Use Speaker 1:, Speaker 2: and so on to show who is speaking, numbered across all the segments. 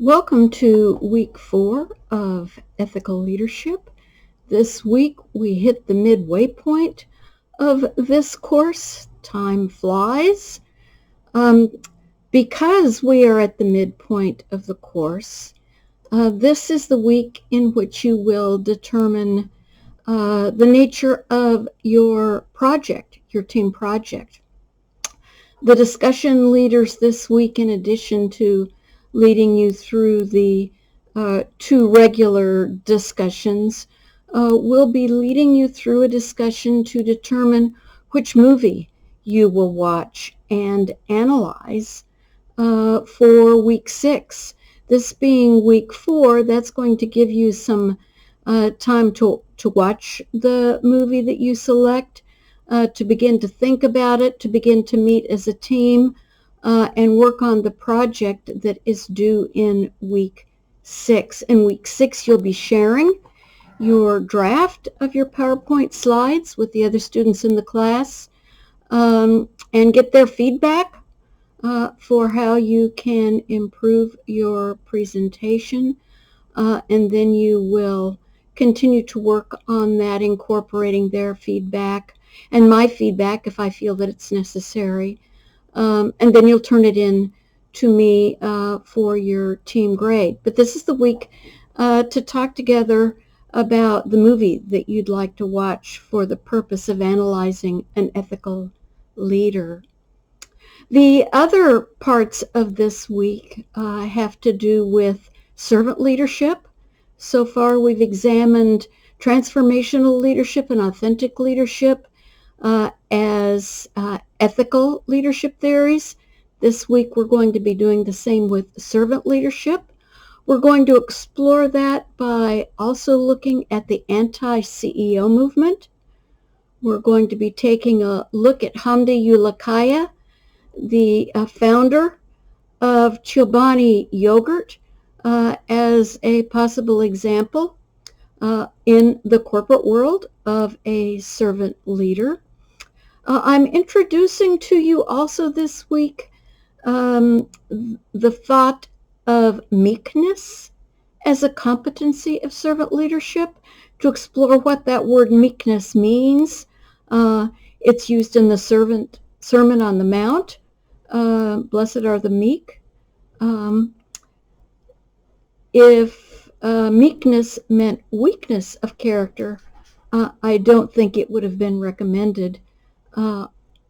Speaker 1: Welcome to week 4 of Ethical Leadership. This week we hit the midway point of this course. Time flies. Because we are at the midpoint of the course, this is the week in which you will determine the nature of your project, your team project. The discussion leaders this week, in addition to leading you through the 2 regular discussions, will be leading you through a discussion to determine which movie you will watch and analyze for week 6. This being week 4, that's going to give you some time to watch the movie that you select, to begin to think about it, to begin to meet as a team, and work on the project that is due in week 6. In week 6, you'll be sharing your draft of your PowerPoint slides with the other students in the class, and get their feedback for how you can improve your presentation, and then you will continue to work on that, incorporating their feedback and my feedback if I feel that it's necessary. And then you'll turn it in to me for your team grade. But this is the week to talk together about the movie that you'd like to watch for the purpose of analyzing an ethical leader. The other parts of this week have to do with servant leadership. So far we've examined transformational leadership and authentic leadership as ethical leadership theories. This week we're going to be doing the same with servant leadership. We're going to explore that by also looking at the anti-CEO movement. We're going to be taking a look at Hamdi Ulukaya, the founder of Chobani Yogurt, as a possible example in the corporate world of a servant leader. I'm introducing to you also this week the thought of meekness as a competency of servant leadership, to explore what that word meekness means. It's used in the Sermon on the Mount. Blessed are the meek. If meekness meant weakness of character, I don't think it would have been recommended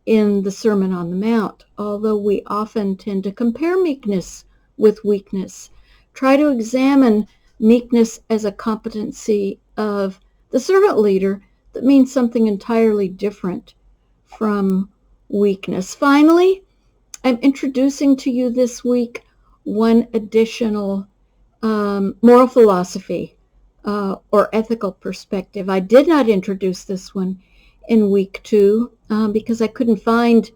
Speaker 1: in the Sermon on the Mount, although we often tend to compare meekness with weakness. Try to examine meekness as a competency of the servant leader that means something entirely different from weakness. Finally, I'm introducing to you this week one additional moral philosophy or ethical perspective. I did not introduce this one in week 2 because I couldn't find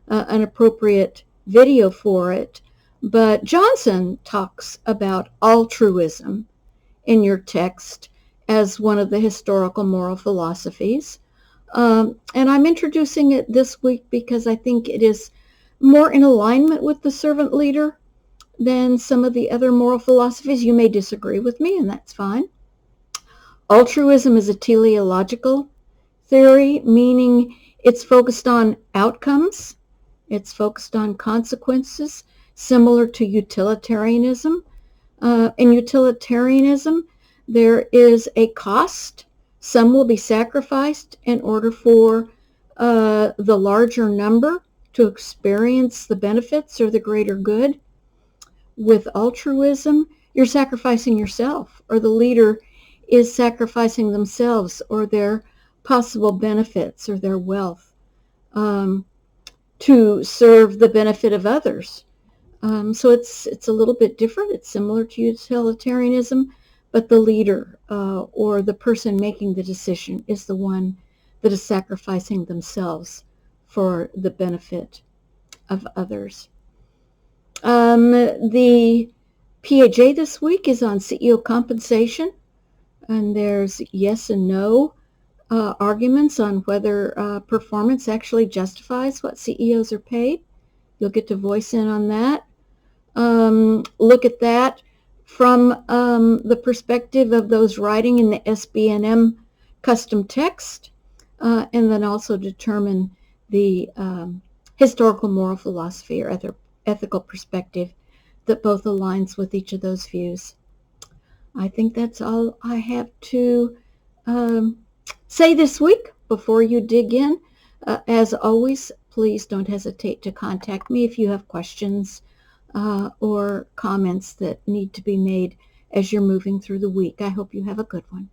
Speaker 1: an appropriate video for it. But Johnson talks about altruism in your text as one of the historical moral philosophies. And I'm introducing it this week because I think it is more in alignment with the servant leader than some of the other moral philosophies. You may disagree with me, and that's fine. Altruism is a teleological theory, meaning it's focused on outcomes. It's focused on consequences, similar to utilitarianism. In utilitarianism, there is a cost. Some will be sacrificed in order for the larger number to experience the benefits or the greater good. With altruism, you're sacrificing yourself, or the leader is sacrificing themselves or their possible benefits or their wealth to serve the benefit of others. So it's a little bit different. It's similar to utilitarianism, but the leader or the person making the decision is the one that is sacrificing themselves for the benefit of others. The PAJ this week is on CEO compensation, and there's yes and no arguments on whether performance actually justifies what CEOs are paid. You'll get to voice in on that. Look at that from the perspective of those writing in the SB&M custom text, and then also determine the historical moral philosophy or ethical perspective that both aligns with each of those views. I think that's all I have to say this week before you dig in. As always, please don't hesitate to contact me if you have questions or comments that need to be made as you're moving through the week. I hope you have a good one.